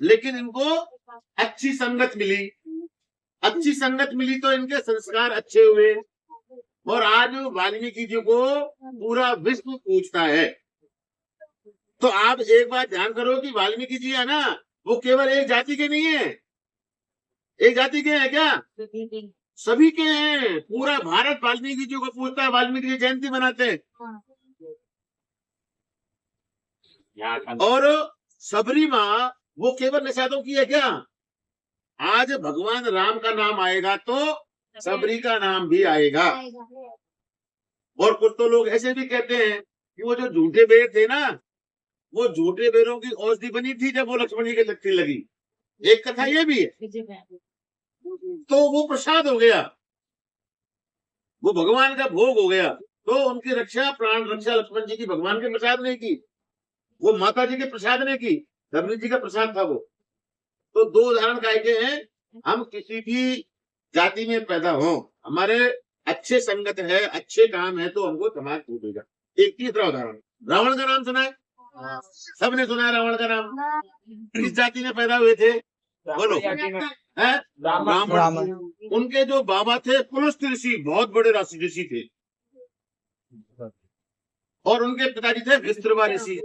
लेकिन इनको अच्छी संगत मिली, अच्छी संगत मिली तो इनके संस्कार अच्छे हुए, और आज वाल्मीकि जी को पूरा विश्व पूछता है। तो आप एक बात ध्यान करो कि वाल्मीकि जी है ना, वो केवल एक जाति के नहीं है। एक जाति के हैं क्या? सभी के हैं। पूरा भारत वाल्मीकि जी को पूछता है, वाल्मीकि जी जयंती मनाते हैं। और सबरी माँ वो केवल निषादों की है क्या? आज भगवान राम का नाम आएगा तो सबरी का नाम भी आएगा। और कुछ तो लोग ऐसे भी कहते हैं कि वो जो झूठे बेर थे ना, वो झूठे बेरों की औषधि बनी थी जब वो लक्ष्मण जी के लगती लगी। एक कथा ये भी है। तो वो प्रसाद हो गया, वो भगवान का भोग हो गया, तो उनकी रक्षा, प्राण रक्षा लक्ष्मण जी की भगवान के प्रसाद ने की, वो माता जी के प्रसाद ने की, धर्मी जी का प्रसाद था वो। तो दो उदाहरण कायके हैं। हम किसी भी जाति में पैदा हो, हमारे अच्छे संगत है, अच्छे काम है, तो हमको समाज छूटेगा। एक तीसरा उदाहरण, रावण का नाम सुना है? सबने सुना है रावण का नाम। किस जाति में पैदा हुए थे? बोलो। है ब्राह्मण। उनके जो बाबा थे पुलस्त्य ऋषि, बहुत बड़े ऋषि थे, और उनके पिताजी थे विस्तृवा ऋषि,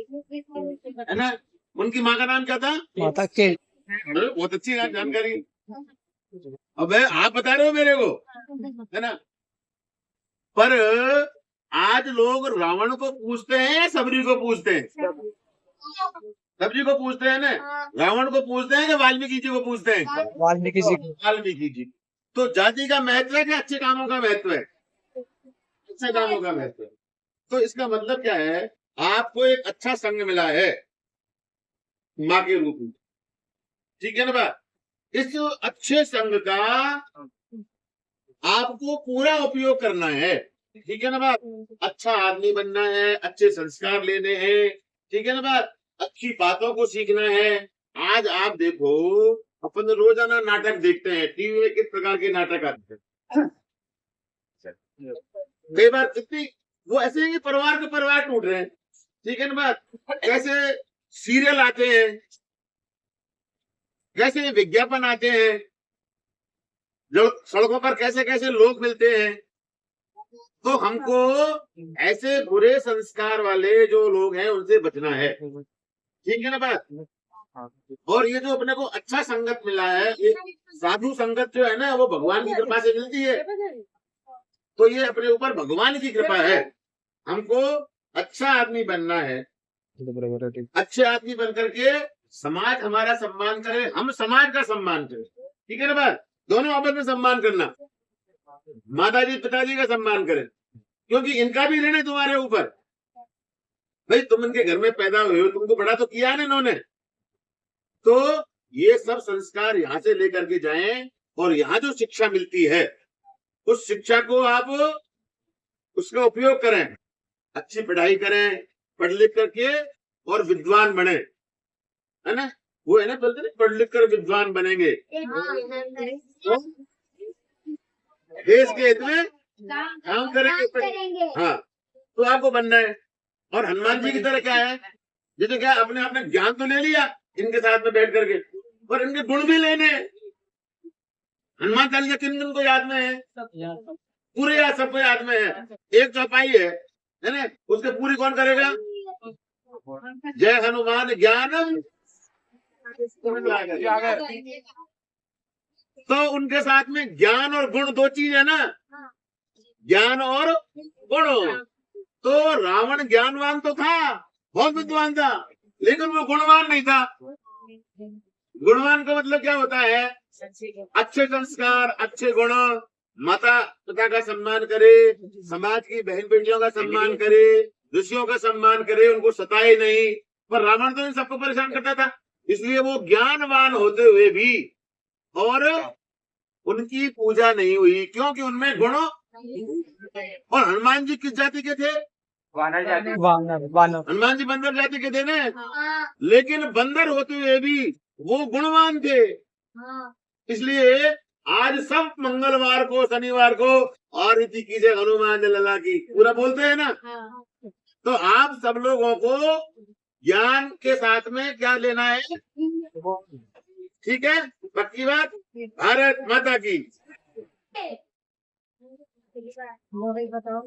है ना। उनकी माँ का नाम क्या था? माता के। बहुत अच्छी जानकारी। अब आप बता रहे हो मेरे को, है ना। पर आज लोग रावण को पूछते हैं, सबरी को पूछते हैं? सबरी को पूछते हैं ना। रावण को पूछते हैं कि वाल्मीकि जी को पूछते हैं? वाल्मीकि जी। वाल्मीकि जी। तो जाति का महत्व है कि अच्छे कामों का महत्व है? अच्छे कामों का महत्व है। तो इसका मतलब क्या है? आपको एक अच्छा संग मिला है माँ के रूप में, ठीक है ना बात। इस अच्छे संग का आपको पूरा उपयोग करना है, ठीक है ना बात। अच्छा आदमी बनना है, अच्छे संस्कार लेने हैं, ठीक है ना बात। अच्छी बातों को सीखना है। आज आप देखो, अपन रोजाना नाटक देखते हैं, टीवी में किस प्रकार के नाटक आते हैं। कई बार कितनी वो ऐसे हैं कि परिवार के परिवार टूट रहे हैं, ठीक है ना बात। कैसे सीरियल आते हैं, कैसे विज्ञापन आते हैं, जो सड़कों पर कैसे कैसे लोग मिलते हैं। तो हमको ऐसे बुरे संस्कार वाले जो लोग हैं उनसे बचना है, ठीक है ना बात। और ये जो अपने को अच्छा संगत मिला है, ये साधु संगत जो है ना, वो भगवान की कृपा से मिलती है। तो ये अपने ऊपर भगवान की कृपा है। हमको अच्छा आदमी बनना है, अच्छे आदमी बन करके समाज हमारा सम्मान करे, हम समाज का सम्मान करें, ठीक है ना बात। दोनों आपस में सम्मान करना, माताजी पिताजी का सम्मान करें, क्योंकि इनका भी ऋण है तुम्हारे ऊपर। भाई तुम इनके घर में पैदा हुए हो, तुमको बड़ा तो किया ना इन्होंने। तो ये सब संस्कार यहाँ से लेकर के जाएं, और यहाँ जो शिक्षा मिलती है उस शिक्षा को आप उसका उपयोग करें, अच्छी पढ़ाई करें, पढ़ लिख करके और विद्वान बने, है ना। वो है ना, बोलते ना, पढ़ लिख कर विद्वान बनेंगे, देश के हित में काम करेंगे। हाँ, तो आपको बनना है। और हनुमान जी की तरह क्या है, जैसे क्या आपने ज्ञान तो ले लिया इनके साथ में बैठ करके, पर इनके गुण भी लेने। हनुमान चालीसा किन किन को याद में है? पूरे याद, सबको याद में है। एक चौपाई है ना, उसके पूरी कौन करेगा? जय हनुमान ज्ञानम। तो उनके साथ में ज्ञान और गुण दो चीज है ना, ज्ञान और गुण। तो रावण ज्ञानवान तो था, बहुत विद्वान था, लेकिन वो गुणवान नहीं था। गुणवान का मतलब क्या होता है? अच्छे संस्कार, अच्छे गुण, माता पिता का सम्मान करे, समाज की बहन बेटियों का सम्मान करे, ऋषियों का सम्मान करे, उनको सताए नहीं। पर रावण तो इन सबको परेशान करता था, इसलिए वो ज्ञानवान होते हुए भी और उनकी पूजा नहीं हुई, क्योंकि उनमें गुण। और हनुमान जी किस जाति के थे? हनुमान जी बंदर जाति के थे ना, लेकिन बंदर होते हुए भी वो गुणवान थे। इसलिए आज सब मंगलवार को, शनिवार को आरती कीजिए हनुमान लला की, पूरा बोलते हैं ना। तो आप सब लोगों को ज्ञान के साथ में क्या लेना है, ठीक है, पक्की बात। भारत माता की। बताओ।